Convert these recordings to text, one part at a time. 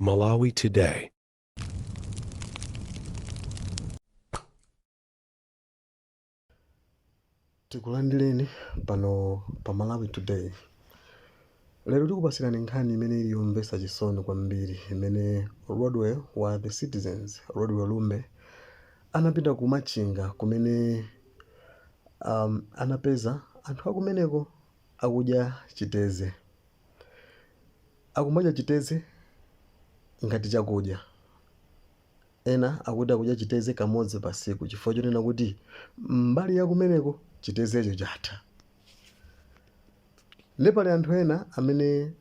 Malawi Today. Tikulandireni pano pa Malawi Today. Lero tikupasirani nkhani imene iliyomvetsa chisoni kwambiri imene Rodwell wa The Citizens, Rodwell Lumbe, anapita ku Machinga kumene anapeza anthu akumeneko akudya chiteze. Akumadya chiteze ngati chakudya. Ena akuti akudya chiteze kamodzi pa tsiku chifukwa chonena kuti mbali ya kumeneko chitezecho chatha. Nepali anthu ena amene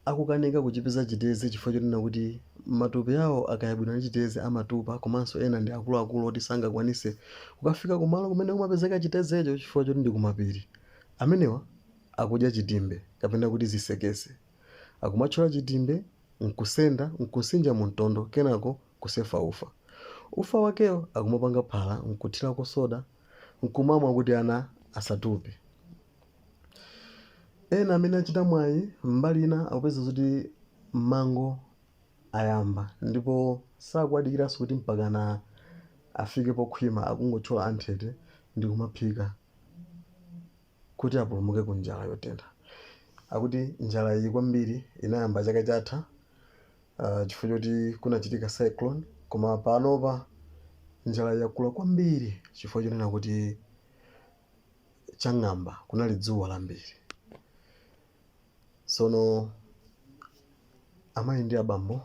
akukanika kuchipeza chiteze chifukwa chonena kuti matupi awo akayabwino ndi chiteze amatupa, komanso ena ndi akuluakulu oti sangakwanise kukafika kumalo kumene kumapezeka chitezecho chifukwa choti ndi kumapiri. Amenewa akudya chitimbe kapena kuti zisekese. Akumatchola chitimbe nkusenda nkusinja mu mtondo kenako kusefa ufa. Ufa wakewo akumapanga phala nkuthirako soda nkumamwa kuti ana asatupe. Ena amene achita mwayi mbali ina akupeza kuti mango ayamba ndipo sakwadikiraso kuti mpakana afike pokhwima akungothyola anthete ndi kumaphika kuti apulumuke ku njala yotentha. Akuti njala iyi kwambiri inayamba chaka chatha chifukwa choti kunachitika cyclone, koma panopa njala yakula kwambiri chifukwa chonena kuti chang'amba kunali dzuwa lambiri. Sono amayi ndi abambo,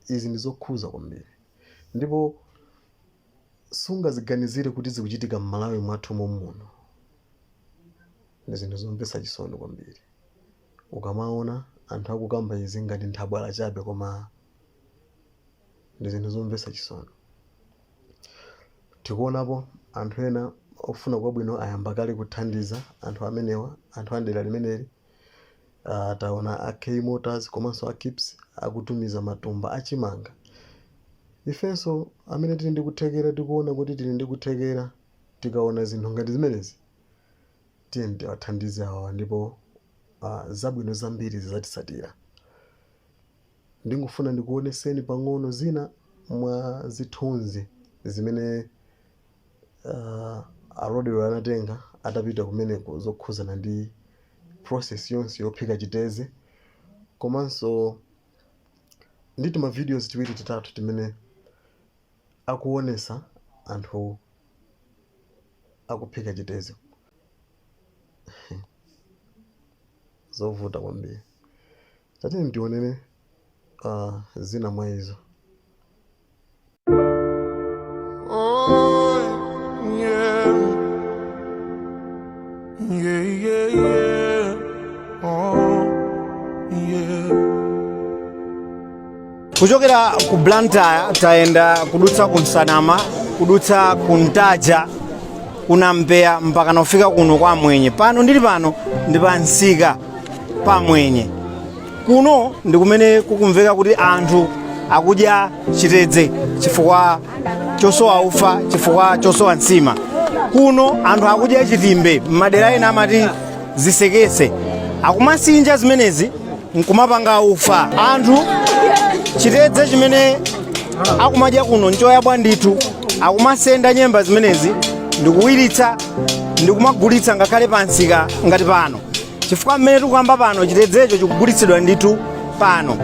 izi ndi zokhuza kwambiri ndipo sungaziganizire kuti zikuchitika m'Malawi mwathu muno. Ndi zinthu zomvetsa chisoni kwambiri. Ukamaona anthu akukamba izi ngati nthabwala chabe, koma ndi zinthu zomvetsa chisoni. Tikuonapo anthu ena ofuna kwabwino ayamba kale kuthandiza anthu amenewa, anthu andera limeneli. Taona a K Motors komanso a KIPS akutumiza matumba achimanga. Ifenso amene tili ndi kuthekera tikuona kuti tili ndi kuthekera, tikaona zinthu ngati zimenezi tiyeni tiwathandize awa ndipo zabwino zambiri zizatisatira. Ndingofuna ndikuoneseni pang'ono zina mwa zithunzi zimene Rodwell anatenga atapita kumeneko zokhuzana ndi process yonse yophika chiteze, komanso ndi ma videos tiwiri titatu timene akuonesa anthu akuphika chiteze. Zovuta kwambiri. Tateni tionene zina mwa izo. Kuchokera ku Blantyre taenda kudutsa ku Nsanama, kudutsa ku Ntaja, kuna Mbeya mpaka nafika kuno kwa Mwenye. Pano ndili pano ndi pa Nsika pa Mwenye. Kuno ndi kumene kukumveka kuti anthu akudya chitedze chifukwa chosowa ufa, chifukwa chosowa nsima. Kuno anthu akudya chitimbe, madera ena amati zisekese. Akumasinja zimenezi nkumapanga ufa. Anthu chitedze chimene akumadya kuno nchoyabwa ndithu, akumasenda nyemba zimenezi ndikuwiritsa ndikumagulitsa ngakhale pa Nsika ngati pano. Chifukwa mmene tikuyamba pano chitedzecho chikugulitsidwa ndithu pano.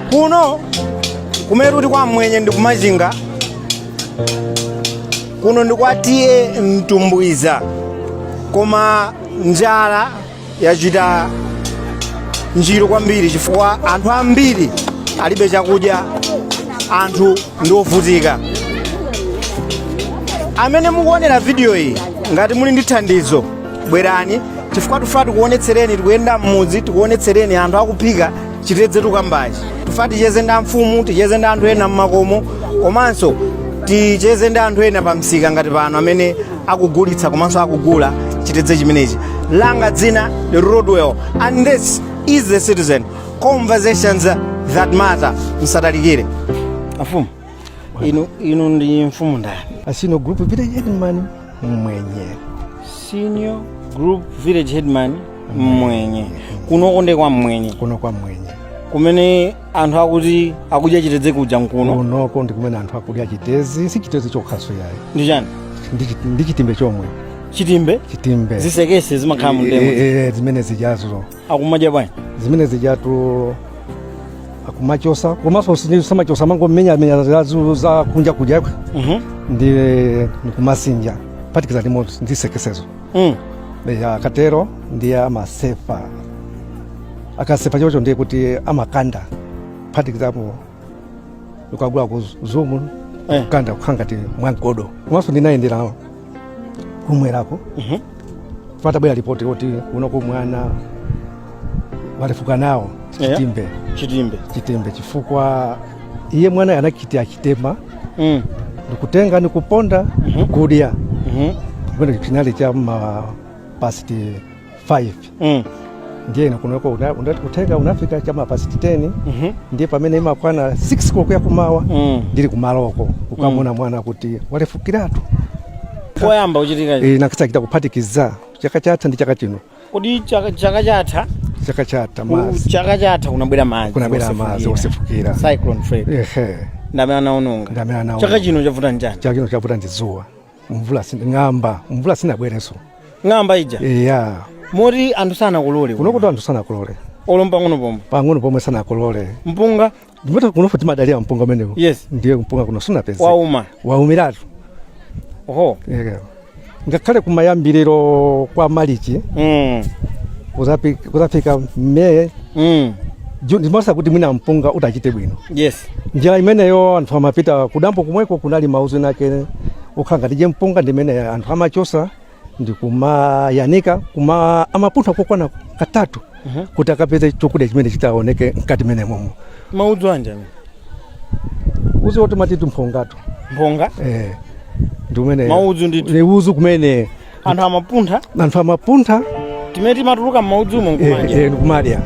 Kuno kumene kuti kwa Mwenye ndi kumachinga, kuno ndi kwa tiye mtumbwiza, koma njala yachita njiro kwambiri chifukwa anthu ambiri alibe chakudya, anthu ndi ovutika. Amene mukuonera video iyi ngati muli ndi thandizo, bwerani chifukwa tufati kuonetsereni, tikuyenda m'mudzi tikuonetsereni anthu akuphika chitedze tukambachi. Tufati ticheze ndi mfumu, ticheze ndi anthu ena m'makomo, komanso ticheze ndi anthu ena pa Msika ngati pano amene akugulitsa komanso akugula chitedze chimenechi. Langa dzina ndi Rodwell and this is The Citizen, conversations that matter. Msatalikire. Afumu, inu ndi mfumu ndani? Senior Group Village Headman Mwenye. Senior Group Village Headman Mwenye. Kuno konde kwa Mwenye. Kuno kwa Mwenye. kumene anthu akuti akudya chitedze kuja nkuno unoko ndi kumene anthu akudya chitezi si chitezi chokhaso yayi ndi chani ndi chitimbe chomwe chitimbe zisekese zimakhala mu ndengo zimene zijazo akumadya bwanji zimene zijatu akumachosa komanso samachosa mangomenya za kunja kudya ndi kumasinja patikiza ndimo ndisekesezo akatero ndiye amasefa akasefa chocho ndiye kuti amakanda phatikizapo ukagula kuzumu kukanda kukhangati mwagodo komanso ndinayendera kumwerako patabwera ripoti kuti unoko mwana walefuka nawo chitimbe chifukwa iye mwana anakiti achitema ndikutenga ndikuponda kudya kumene chinali cha past 5 ndiye kunoko utenga unafika chama past 10 ndiye pamene imakwana 6 koloko yakumawa ndili kumaloko ukamona mwana kuti walefukiratu poyamba uchitika nakisachita kuphatikiza chaka chatha ndi chaka chino kodi chaka chatha chaka chatha kunabwera madzi osefukira cyclone Fred ndamene anaononga chaka chino chavuta njani chaka chino chavuta ndi dzuwa mvula sinabwereso ng'amba ija moti anthu sanakolole kunokuti anthu sanakolole olomba pang'ono pomwe sanakolole mpunga ndimati kunofu timadalira mpunga umenewu yes ndiye mpunga kuno sunapeza waumiratu oho ngakhale kumayambiriro kwa malichi kuzafika May ndimasa kuti mwina mpunga utachite bwino yes njira imeneyo anthu amapita kudambo kumweko kunali mauzo nake ukhanga tije mpunga ndimene anthu amachosa ndikumayanika amapuntha kokwana katatu kuti akapeze chokudya chimene chitaoneke mkati mene momo mauzo anja uzi woti matitu mpunga ndumene mauzo ndithu ne uzu kumene anthu amapuntha timeti matuluka mauzo mo nkumadya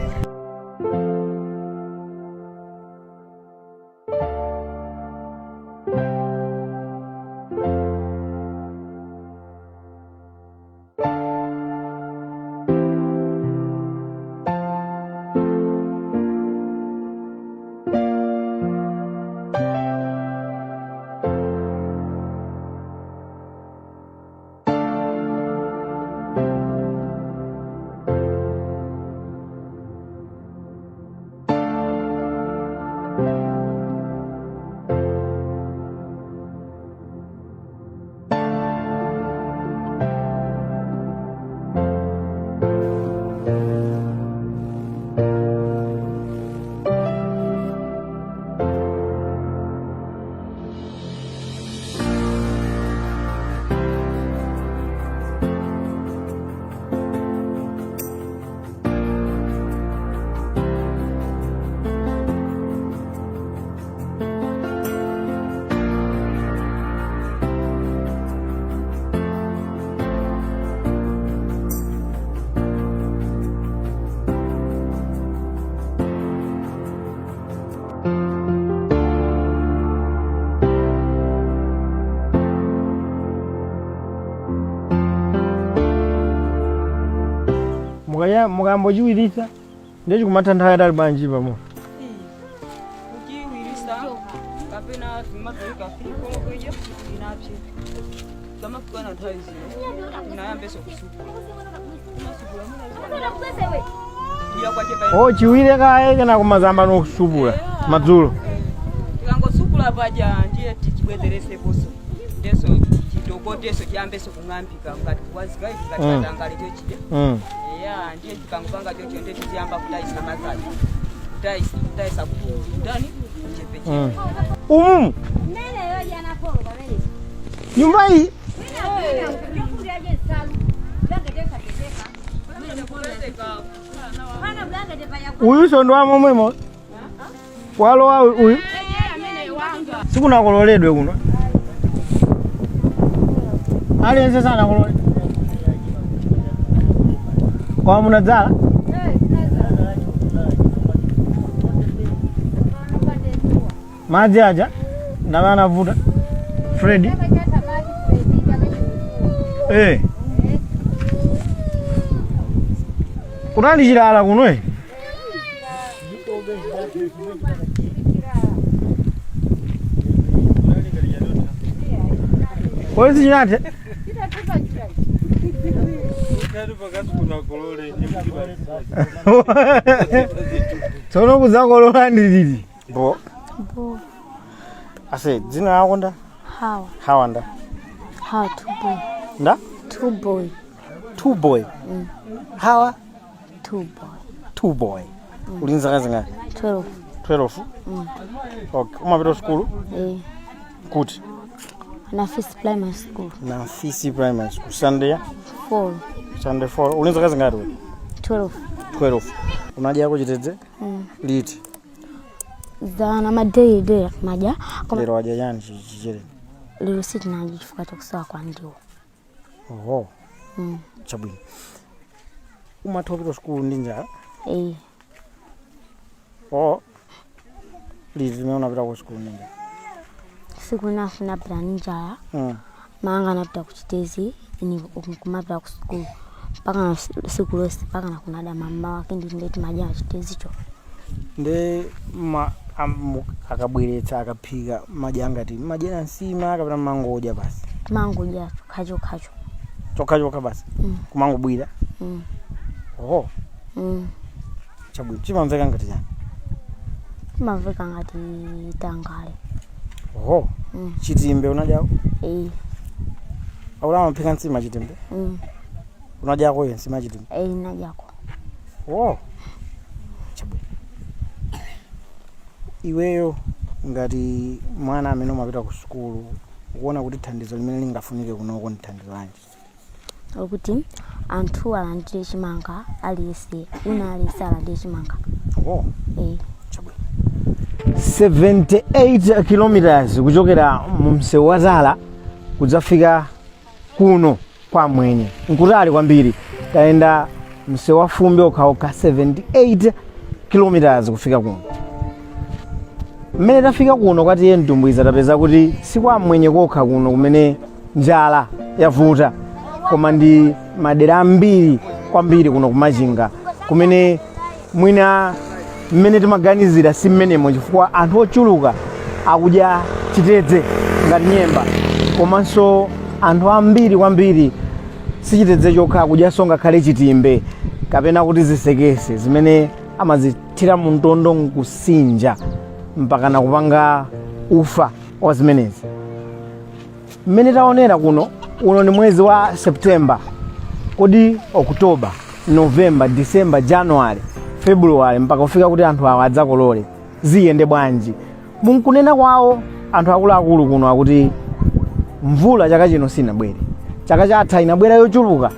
mugambo jiwirisa ndechi kumatanthawi adali bwanji pamo ujiwirisa kapena timatoika fiko kweje inapye kama kukana nthawi zino inayambeso kusukula chiwire kaye kana kumazamba nokusupula madzulo tikangosupula paja ndiye tichibwezereseposo ndeso chitokoteso chiyambeso kung'ambika ngati wazikayi ngatiatangali chochija ndiye tikangopanga chocho ndiye tichiyamba kutayisa mazali kutayisa kuti ndani chepechepe umumu nyumba hii uyu sondo wa momwemo walowa uyu sikunakololedwe kuno aliyense sana kolole kwa munadzala madzi aja ndamana vuta Freddy kunali chilala kuno Polisi nyate. Tono kuzakolola ndilili. Bo. Ase dzina lako nda? Hawa nda. Hawa 2 boy. Nda? 2 boy. 2 boy. Hawa 2 boy. 2 boy. Ulinza kazi ngapi? 12. 12. Okay. Umapita school? Kuti. Na Fisi Primary School. Na Fisi Primary School. Sunday 4. Sunday 4. Ulinza kazi ngapi wewe? 12. 12. Unaja yako chitedze? Liti. Zana madei maja. Lero waja yani chichere. Lero siti najifuka tokusawa kwa ndio. Oho. Chabwino. Umatopita school ndinja? Oh. Liti unapita ku school ndinja? Siku nafuna ninja. Manga napita kuchitezi ini kumapita ku school. Paka siku losi paka nakunada mama wake ndindeti maja chitezi cho. Nde akabweretsa akaphika majanga ti majena nsima kapena mangoja basi. Mangoja khacho. Chokha basi. Kumangobwira. Oho. Chabwino chimamveka ngati yani. Chimamveka ngati tangale. Oho. Chitimbe unajako? Aula mphika nsima chitimbe? Unajako yeye nsima chitimbe? Najako. Oh. Chabwino. Iweyo ngati mwana amene umapita ku school ukuona kuti thandizo limene lingafunike kunoko nthandizo lanji? Ukuthi anthu alandire chimanga aliyese una aliyese alandire chimanga. Oh. 78 kilometers kuchokera mu msewu wa Zala kudzafika kuno kwa mwenye. Nkutali kwambiri. Taenda msewu wa Fumbi okhaokha 78 kilometers kufika kuno. Mmene tafika kuno kwati iye mtumbwiza tapeza kuti si kwa mwenye kokha kuno kumene njala yavuta, koma ndi madera ambiri kwambiri kuno kumachinga kumene mwina mmene timaganizira si mmenemo chifukwa anthu ochuluka akudya chitedze ngati nyemba, komanso anthu ambiri kwambiri si chitedze chokha akudyanso ngakhale chitimbe kapena kuti zisekese zimene amazithira mu mtondo nkusinja mpaka na kupanga ufa wa zimenezi. Mmene taonera kuno, uno ni mwezi wa September, kodi Oktoba, November, December, January, February mpaka kufika kuti anthu awa adzakolole ziyende bwanji. Munkunena kwawo anthu akuluakulu kuno akuti mvula chaka chino sinabwere. Chaka chatha inabwera yochuluka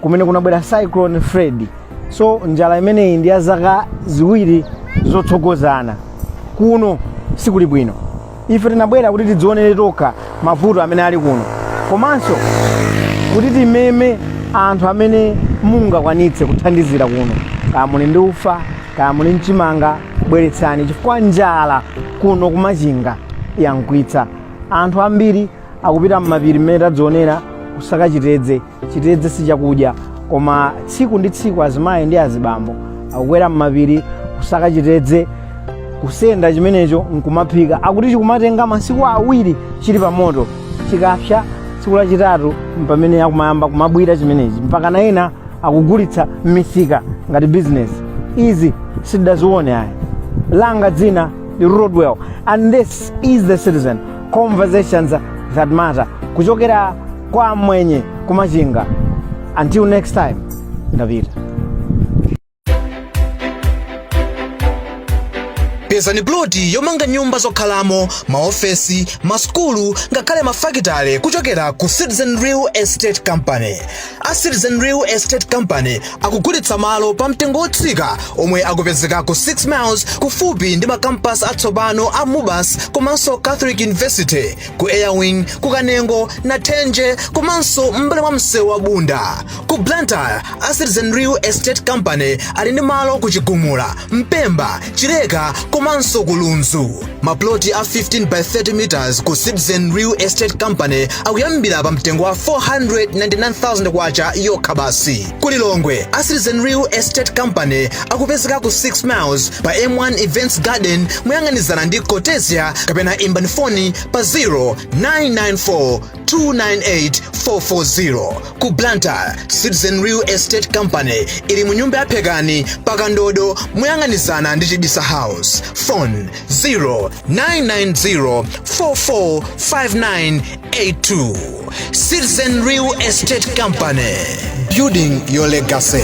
kumene kunabwera cyclone Freddy. So njala imeneyi ndi ya zaka ziwiri zotsogozana. Kuno sikuli bwino. Ife tinabwera kuti tidzionere tokha mavuto amene ali kuno. Komanso kuti timeme anthu amene mungakwanitse kuthandizira kuno. Kaya muli ndi ufa, kaya muli mchimanga, bweretsani chifukwa njala kuno kumachinga yankwitsa. Anthu ambiri akupita m'mapiri mmene tadzionera kusaka chitedze. Chitedze si chakudya, koma tsiku ndi tsiku azimayi ndi azibambo akukwera m'mapiri kusaka chitedze, kusenda chimenecho nkumaphika. Akuti chikumatenga masiku awiri chili pa moto, chikapsa tsiku lachitatu mpamene akumayamba kumabwira chimenechi mpaka na ena akugulitsa m'misika ngati business. Izi sidazione ayi. Langa dzina ndi Rodwell and this is The Citizen, conversations that matter, kuchokera kwa mwenye kumachinga. Until next time, ndapita. Pezani ploti yomanga nyumba zokhalamo, maofesi, maskulu, ngakhale mafakitale kuchokera ku Citizen Real Estate Company. A Citizen Real Estate Company akugulitsa malo pa mtengo wotsika omwe akupezeka ku 6 miles kufupi ndi makampasi atsopano a Mubas komanso Catholic University, ku Airwing, ku Kanengo na Tenje komanso mbali mwa msewu wa Bunda. Ku Blantyre, a Citizen Real Estate Company ali ndi malo ku Chigumula, Mpemba, Chileka komanso komanso kulunzu. Maploti a 15 by 30 meters ku Citizen Real Estate Company akuyambira pa mtengo wa 499,000 kwacha yokha basi. Kulilongwe a Citizen Real Estate Company akupezeka ku 6 miles pa M1 Events Garden moyang'anizana ndi Cortesia kapena imbani foni pa 0994 298 ku Blantyre. Citizen Real Estate Company ili mu nyumba ya Phekani pakandodo moyang'anizana ndi Chibisa House. Phone 0990 445982. Citizen Real Estate Company, building your legacy.